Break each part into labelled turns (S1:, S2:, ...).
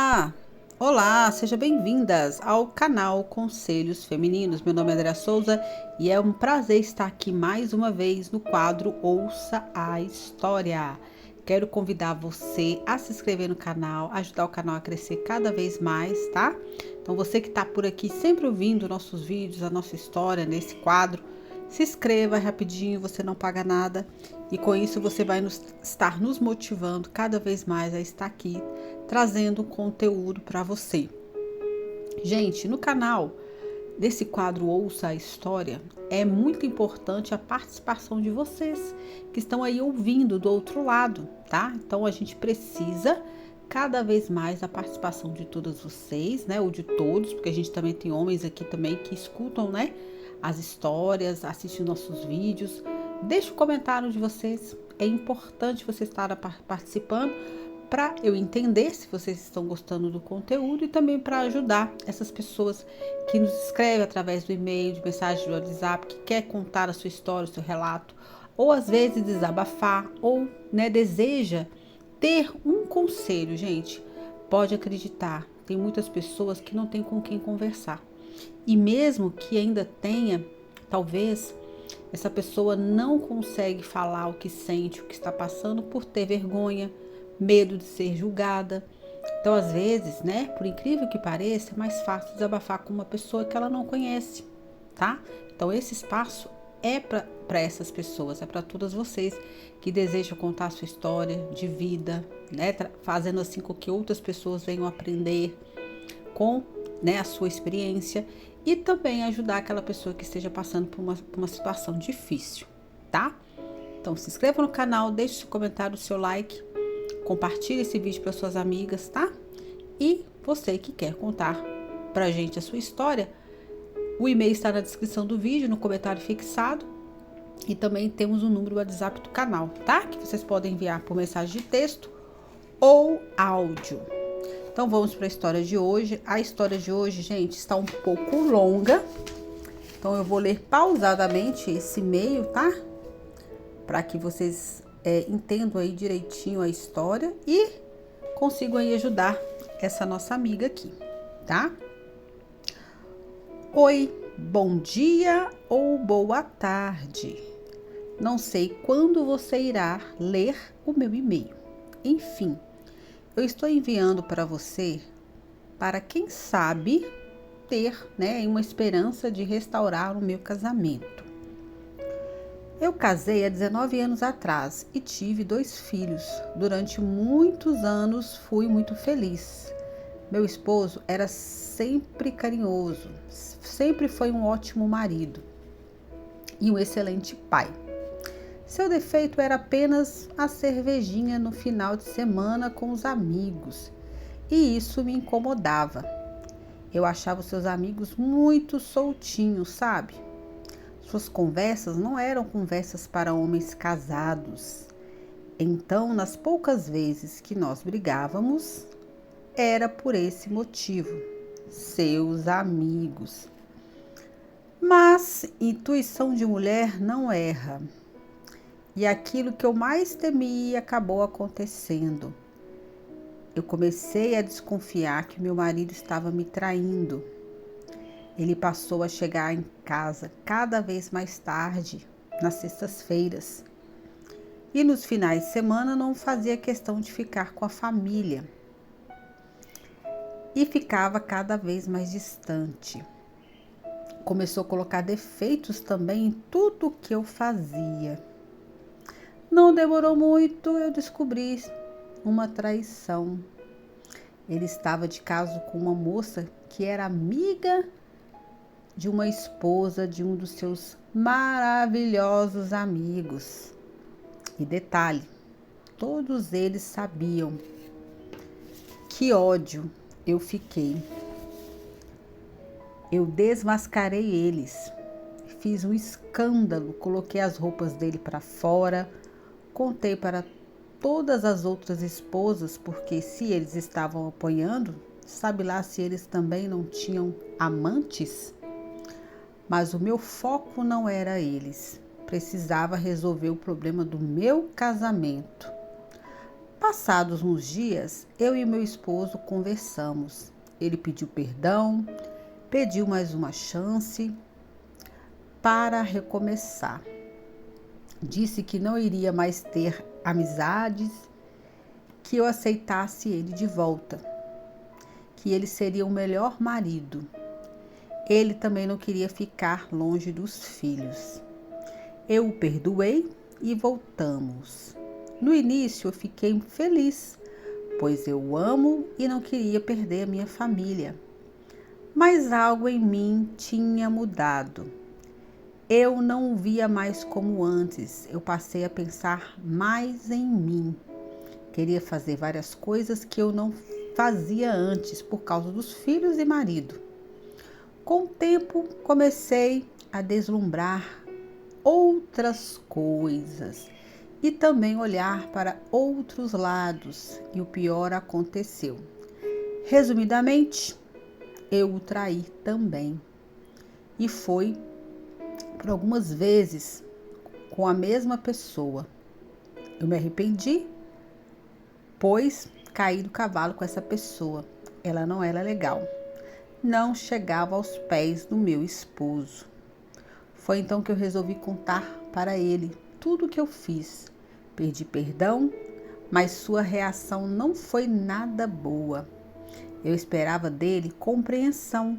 S1: Ah, olá, sejam bem-vindas ao canal Conselhos Femininos. Meu nome é Andrea Souza e é um prazer estar aqui mais uma vez no quadro Ouça a História. Quero convidar você a se inscrever no canal, ajudar o canal a crescer cada vez mais, tá? Então você que está por aqui sempre ouvindo nossos vídeos, a nossa história nesse quadro, se inscreva rapidinho, você não paga nada e com isso você vai estar nos motivando cada vez mais a estar aqui trazendo conteúdo para você. Gente, no canal desse quadro Ouça a História, é muito importante a participação de vocês que estão aí ouvindo do outro lado, tá? Então a gente precisa cada vez mais da participação de todas vocês, né? Ou de todos, porque a gente também tem homens aqui também que escutam, né? As histórias, assistem nossos vídeos. Deixe o comentário de vocês. É importante você estar participando para eu entender se vocês estão gostando do conteúdo e também para ajudar essas pessoas que nos escrevem através do e-mail, de mensagem do WhatsApp, que quer contar a sua história, o seu relato, ou às vezes desabafar, ou deseja ter um conselho, gente. Pode acreditar, tem muitas pessoas que não têm com quem conversar. E mesmo que ainda tenha, talvez essa pessoa não consegue falar o que sente, o que está passando por ter vergonha, medo de ser julgada. Então, às vezes, né, por incrível que pareça, é mais fácil desabafar com uma pessoa que ela não conhece, tá? Então, esse espaço é para essas pessoas, é para todas vocês que desejam contar a sua história de vida, né, fazendo assim com que outras pessoas venham aprender com, né, a sua experiência e também ajudar aquela pessoa que esteja passando por uma situação difícil, tá? Então, se inscreva no canal, deixe seu comentário, o seu like, compartilhe esse vídeo para suas amigas, tá? E você que quer contar pra gente a sua história, o e-mail está na descrição do vídeo, no comentário fixado. E também temos o número do WhatsApp do canal, tá? Que vocês podem enviar por mensagem de texto ou áudio. Então vamos para a história de hoje. A história de hoje, gente, está um pouco longa. Então eu vou ler pausadamente esse e-mail, tá? Para que vocês entendam aí direitinho a história e consigam aí ajudar essa nossa amiga aqui, tá? Oi, bom dia ou boa tarde. Não sei quando você irá ler o meu e-mail. Enfim, eu estou enviando para você para quem sabe ter, né, uma esperança de restaurar o meu casamento. Eu casei há 19 anos atrás e tive 2 filhos. Durante muitos anos fui muito feliz. Meu esposo era sempre carinhoso, sempre foi um ótimo marido e um excelente pai. Seu defeito era apenas a cervejinha no final de semana com os amigos, e isso me incomodava. Eu achava os seus amigos muito soltinhos, sabe? Suas conversas não eram conversas para homens casados. Então, nas poucas vezes que nós brigávamos, era por esse motivo, seus amigos. Mas intuição de mulher não erra. E aquilo que eu mais temia acabou acontecendo. Eu comecei a desconfiar que meu marido estava me traindo. Ele passou a chegar em casa cada vez mais tarde, nas sextas-feiras. E nos finais de semana não fazia questão de ficar com a família. E ficava cada vez mais distante. Começou a colocar defeitos também em tudo o que eu fazia. Não demorou muito, eu descobri uma traição. Ele estava de caso com uma moça que era amiga de uma esposa de um dos seus maravilhosos amigos. E detalhe, todos eles sabiam. Que ódio eu fiquei. Eu desmascarei eles. Fiz um escândalo, coloquei as roupas dele para fora, contei para todas as outras esposas, porque se eles estavam apanhando, sabe lá se eles também não tinham amantes? Mas o meu foco não era eles. Precisava resolver o problema do meu casamento. Passados uns dias, eu e meu esposo conversamos. Ele pediu perdão, pediu mais uma chance para recomeçar. Disse que não iria mais ter amizades, que eu aceitasse ele de volta, que ele seria o melhor marido. Ele também não queria ficar longe dos filhos. Eu o perdoei e voltamos. No início eu fiquei feliz, pois eu o amo e não queria perder a minha família. Mas algo em mim tinha mudado. Eu não o via mais como antes. Eu passei a pensar mais em mim. Queria fazer várias coisas que eu não fazia antes por causa dos filhos e marido. Com o tempo, comecei a deslumbrar outras coisas e também olhar para outros lados, e o pior aconteceu. Resumidamente, eu o traí também. E foi por algumas vezes com a mesma pessoa. Eu me arrependi, pois caí do cavalo com essa pessoa. Ela não era legal. Não chegava aos pés do meu esposo. Foi então que eu resolvi contar para ele tudo o que eu fiz. Pedi perdão, mas sua reação não foi nada boa. Eu esperava dele compreensão,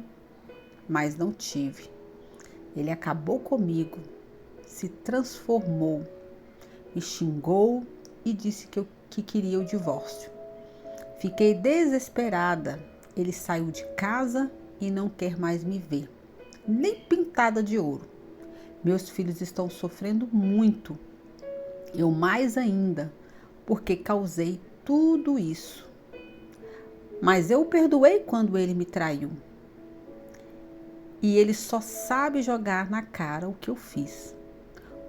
S1: mas não tive. Ele acabou comigo, se transformou, me xingou e disse que queria o divórcio. Fiquei desesperada. Ele saiu de casa e não quer mais me ver, nem pintada de ouro. Meus filhos estão sofrendo muito. Eu mais ainda, porque causei tudo isso. Mas eu o perdoei quando ele me traiu. E ele só sabe jogar na cara o que eu fiz,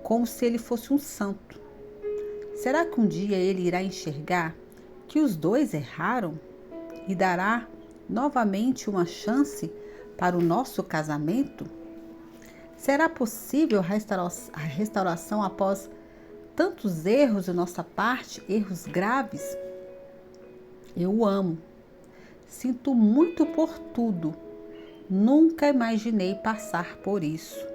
S1: como se ele fosse um santo. Será que um dia ele irá enxergar que os dois erraram e dará novamente uma chance para o nosso casamento? Será possível a restauração após tantos erros de nossa parte, erros graves? Eu o amo. Sinto muito por tudo. Nunca imaginei passar por isso.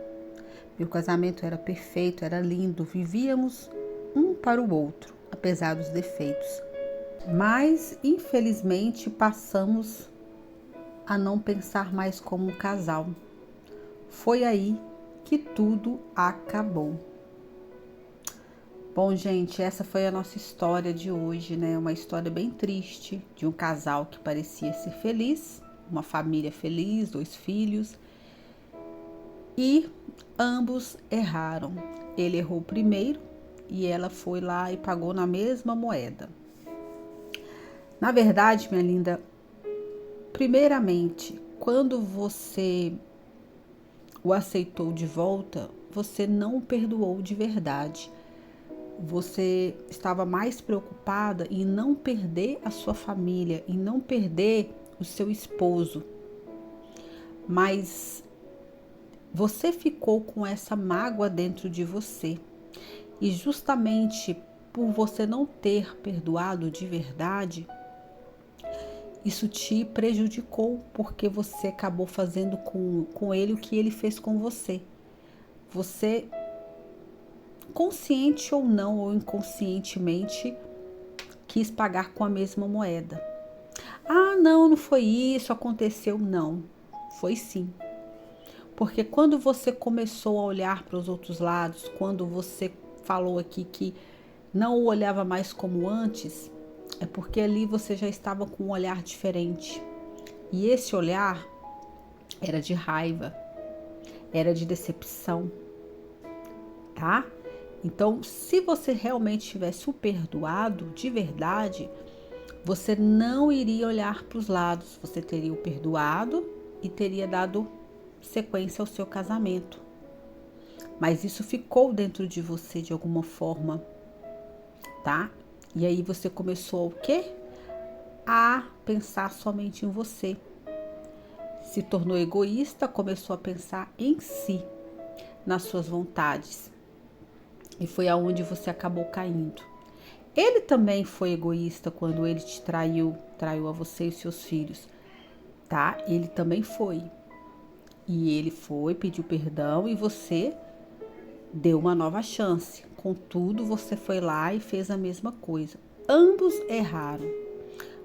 S1: Meu casamento era perfeito, era lindo. Vivíamos um para o outro, apesar dos defeitos. Mas, infelizmente, passamos a não pensar mais como um casal. Foi aí que tudo acabou. Bom, gente, essa foi a nossa história de hoje, né? Uma história bem triste de um casal que parecia ser feliz, uma família feliz, 2 filhos, e ambos erraram. Ele errou primeiro e ela foi lá e pagou na mesma moeda. Na verdade, minha linda, primeiramente, quando você o aceitou de volta, você não o perdoou de verdade. Você estava mais preocupada em não perder a sua família, em não perder o seu esposo. Mas você ficou com essa mágoa dentro de você. E justamente por você não ter perdoado de verdade, isso te prejudicou, porque você acabou fazendo com ele o que ele fez com você. Você, consciente ou não, ou inconscientemente, quis pagar com a mesma moeda. Ah, não foi isso, aconteceu. Não, foi sim. Porque quando você começou a olhar para os outros lados, quando você falou aqui que não o olhava mais como antes, é porque ali você já estava com um olhar diferente. E esse olhar era de raiva, era de decepção, tá? Então, se você realmente tivesse o perdoado de verdade, você não iria olhar para os lados, você teria o perdoado e teria dado sequência ao seu casamento. Mas isso ficou dentro de você de alguma forma, tá? E aí você começou o quê? A pensar somente em você. Se tornou egoísta, começou a pensar em si, nas suas vontades. E foi aonde você acabou caindo. Ele também foi egoísta quando ele te traiu a você e os seus filhos, tá? Ele também foi. E ele foi, pediu perdão e você deu uma nova chance. Contudo, você foi lá e fez a mesma coisa. Ambos erraram.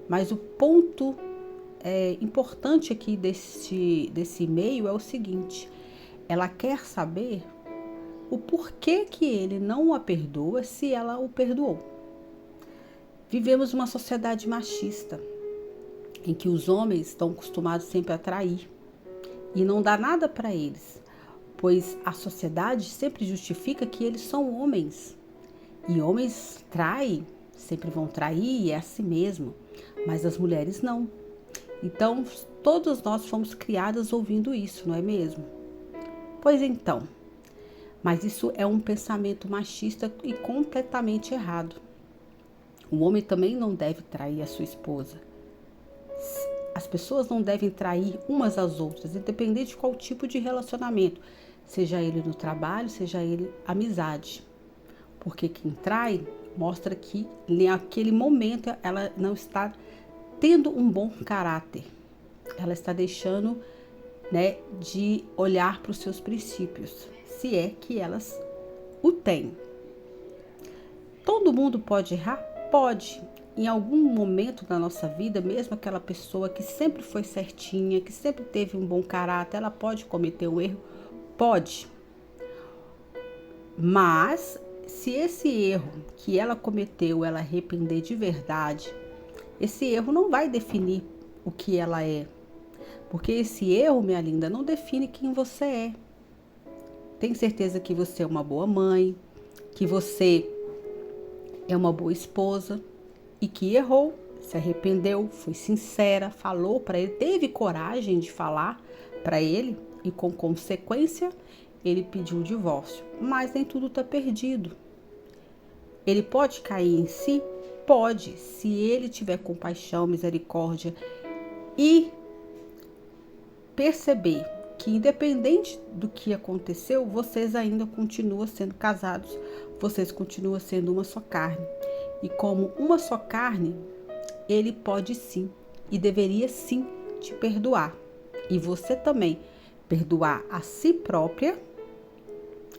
S1: Mas o ponto importante aqui desse e-mail é o seguinte: ela quer saber o porquê que ele não a perdoa se ela o perdoou. Vivemos uma sociedade machista em que os homens estão acostumados sempre a trair e não dá nada para eles, pois a sociedade sempre justifica que eles são homens e homens traem, sempre vão trair e é assim mesmo, mas as mulheres não. Então, todos nós fomos criadas ouvindo isso, não é mesmo? Pois então, mas isso é um pensamento machista e completamente errado. O homem também não deve trair a sua esposa. As pessoas não devem trair umas às outras, independente de qual tipo de relacionamento, seja ele no trabalho, seja ele amizade. Porque quem trai mostra que naquele momento ela não está tendo um bom caráter. Ela está deixando, de olhar para os seus princípios, se é que elas o têm. Todo mundo pode errar? Pode. Em algum momento da nossa vida, mesmo aquela pessoa que sempre foi certinha, que sempre teve um bom caráter, ela pode cometer um erro? Pode. Mas, se esse erro que ela cometeu, ela arrepender de verdade, esse erro não vai definir o que ela é. Porque esse erro, minha linda, não define quem você é. Tenho certeza que você é uma boa mãe, que você é uma boa esposa e que errou, se arrependeu, foi sincera, falou para ele, teve coragem de falar para ele e com consequência ele pediu o divórcio. Mas nem tudo está perdido. Ele pode cair em si? Pode, se ele tiver compaixão, misericórdia e perceber que independente do que aconteceu, vocês ainda continuam sendo casados, vocês continuam sendo uma só carne. E como uma só carne, ele pode sim e deveria sim te perdoar. E você também perdoar a si própria,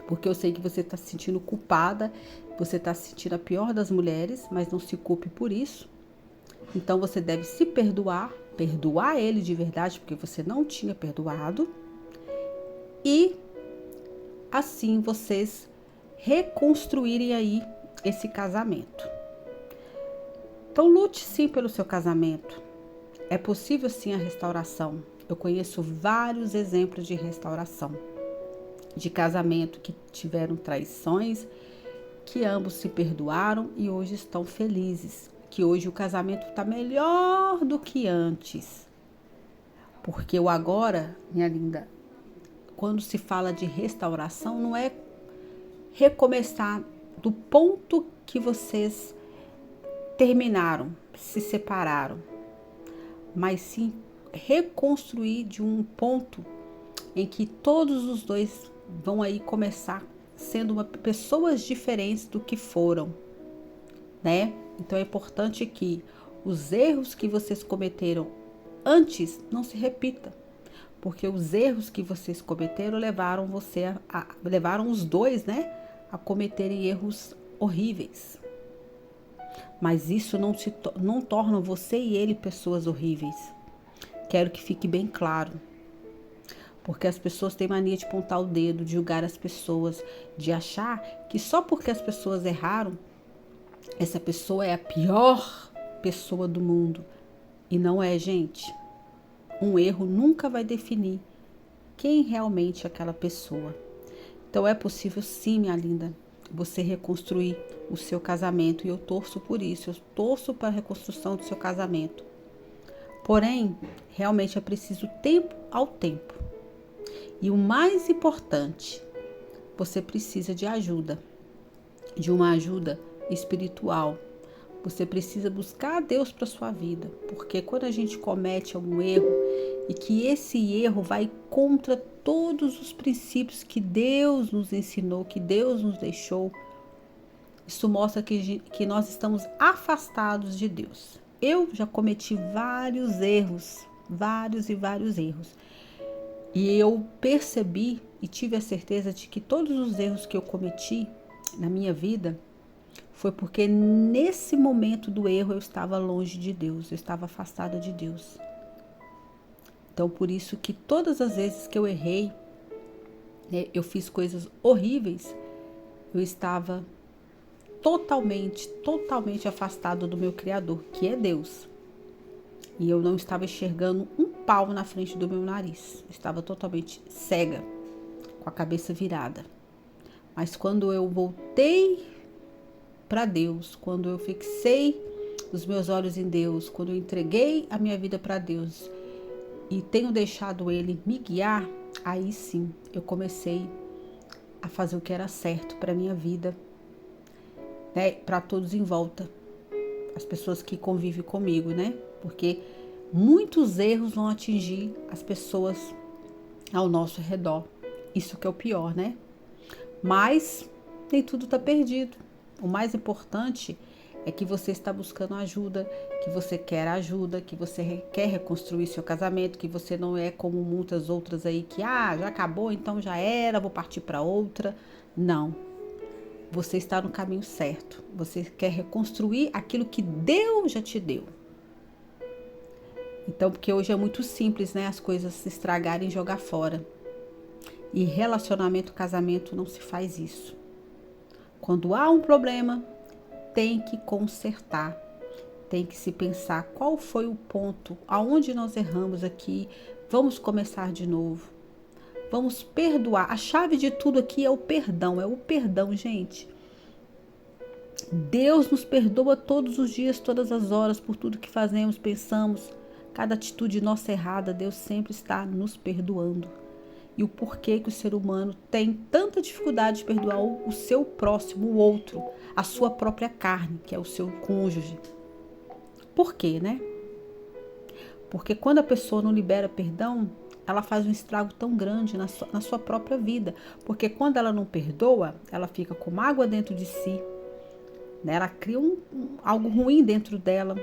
S1: porque eu sei que você está se sentindo culpada, você está se sentindo a pior das mulheres, mas não se culpe por isso. Então você deve se perdoar, perdoar ele de verdade, porque você não tinha perdoado. E assim vocês reconstruírem aí esse casamento. Então lute sim pelo seu casamento. É possível sim a restauração. Eu conheço vários exemplos de restauração, de casamento que tiveram traições, que ambos se perdoaram e hoje estão felizes. Que hoje o casamento está melhor do que antes. Porque o agora, minha linda, quando se fala de restauração, não é recomeçar do ponto que vocês terminaram, se separaram, mas sim reconstruir de um ponto em que todos os dois vão aí começar sendo pessoas diferentes do que foram, né? Então é importante que os erros que vocês cometeram antes não se repitam, porque os erros que vocês cometeram levaram levaram os dois, a cometerem erros horríveis. Mas isso não torna você e ele pessoas horríveis. Quero que fique bem claro. Porque as pessoas têm mania de apontar o dedo, de julgar as pessoas, de achar que só porque as pessoas erraram, essa pessoa é a pior pessoa do mundo. E não é, gente. Um erro nunca vai definir quem realmente é aquela pessoa. Então é possível sim, minha linda, você reconstruir o seu casamento. E eu torço por isso, eu torço para a reconstrução do seu casamento. Porém, realmente é preciso tempo ao tempo. E o mais importante, você precisa de ajuda, de uma ajuda espiritual. Você precisa buscar a Deus para sua vida, porque quando a gente comete algum erro e que esse erro vai contra todos os princípios que Deus nos ensinou, que Deus nos deixou, Isso mostra que nós estamos afastados de Deus. Eu já cometi vários erros, vários e vários erros. E eu percebi e tive a certeza de que todos os erros que eu cometi na minha vida foi porque nesse momento do erro eu estava longe de Deus, eu estava afastada de Deus. Então, por isso que todas as vezes que eu errei, né, eu fiz coisas horríveis, eu estava totalmente afastado do meu Criador, que é Deus. E eu não estava enxergando um pau na frente do meu nariz. Estava totalmente cega, com a cabeça virada. Mas quando eu voltei para Deus, quando eu fixei os meus olhos em Deus, quando eu entreguei a minha vida para Deus e tenho deixado Ele me guiar, aí sim eu comecei a fazer o que era certo para minha vida, né? Para todos em volta, as pessoas que convivem comigo, né? Porque muitos erros vão atingir as pessoas ao nosso redor. Isso que é o pior, né? Mas nem tudo está perdido. O mais importante é que você está buscando ajuda, que você quer ajuda, que você quer reconstruir seu casamento, que você não é como muitas outras aí que já acabou, então já era, vou partir para outra. Não. Você está no caminho certo. Você quer reconstruir aquilo que Deus já te deu. Então, porque hoje é muito simples, né? As coisas se estragarem e jogar fora. E relacionamento, casamento, não se faz isso. Quando há um problema, tem que consertar. Tem que se pensar qual foi o ponto, aonde nós erramos aqui. Vamos começar de novo. Vamos perdoar. A chave de tudo aqui é o perdão, gente. Deus nos perdoa todos os dias, todas as horas, por tudo que fazemos, pensamos. Cada atitude nossa errada, Deus sempre está nos perdoando. E o porquê que o ser humano tem tanta dificuldade de perdoar o seu próximo, o outro, a sua própria carne, que é o seu cônjuge. Por quê, né? Porque quando a pessoa não libera perdão, ela faz um estrago tão grande na sua própria vida. Porque quando ela não perdoa, ela fica com mágoa dentro de si, né? Ela cria algo ruim dentro dela,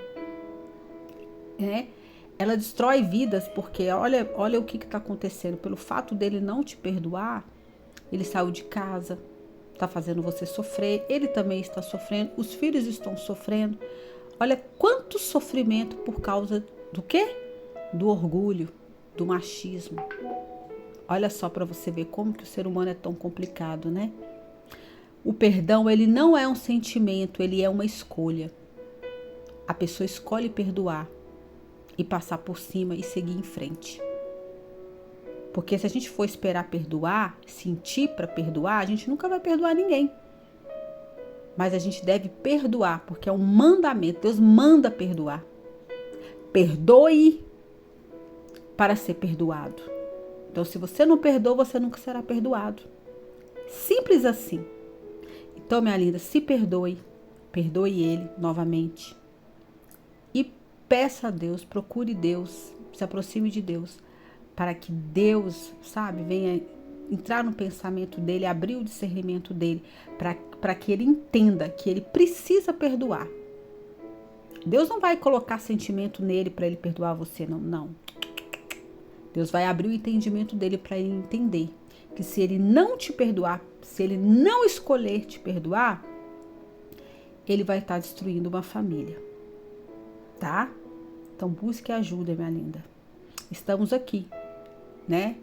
S1: né? Ela destrói vidas, porque olha o que está acontecendo. Pelo fato dele não te perdoar, ele saiu de casa, está fazendo você sofrer, ele também está sofrendo, os filhos estão sofrendo. Olha quanto sofrimento por causa do quê? Do orgulho, do machismo. Olha só para você ver como que o ser humano é tão complicado, né? O perdão, ele não é um sentimento, ele é uma escolha. A pessoa escolhe perdoar e passar por cima e seguir em frente. Porque se a gente for esperar perdoar, sentir para perdoar, a gente nunca vai perdoar ninguém. Mas a gente deve perdoar, porque é um mandamento. Deus manda perdoar. Perdoe para ser perdoado. Então, se você não perdoa, você nunca será perdoado. Simples assim. Então, minha linda, se perdoe. Perdoe ele novamente. E peça a Deus, procure Deus, se aproxime de Deus, para que Deus, sabe, venha entrar no pensamento dele, abrir o discernimento dele, para que ele entenda que ele precisa perdoar. Deus não vai colocar sentimento nele para ele perdoar você, não. Deus vai abrir o entendimento dele para ele entender que se ele não te perdoar, se ele não escolher te perdoar, ele vai estar destruindo uma família, tá? Então busque ajuda, minha linda. Estamos aqui, né?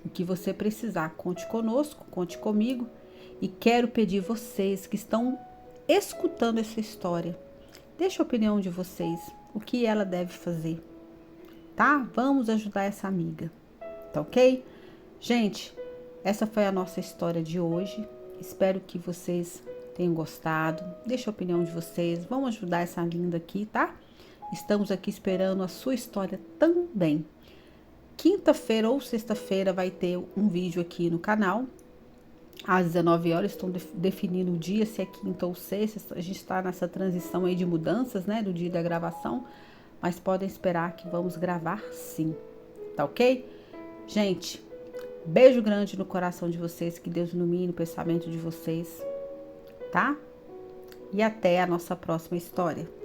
S1: O que você precisar, conte conosco, conte comigo. E quero pedir vocês que estão escutando essa história, deixa a opinião de vocês, o que ela deve fazer, tá? Vamos ajudar essa amiga, tá ok? Gente, essa foi a nossa história de hoje. Espero que vocês tenham gostado. Deixa a opinião de vocês, vamos ajudar essa linda aqui, tá? Estamos aqui esperando a sua história também. Quinta-feira ou sexta-feira vai ter um vídeo aqui no canal. Às 19 horas, estão definindo o dia, se é quinta ou sexta. A gente está nessa transição aí de mudanças, né, do dia da gravação. Mas podem esperar que vamos gravar sim, tá ok? Gente, beijo grande no coração de vocês. Que Deus ilumine o pensamento de vocês, tá? e até a nossa próxima história.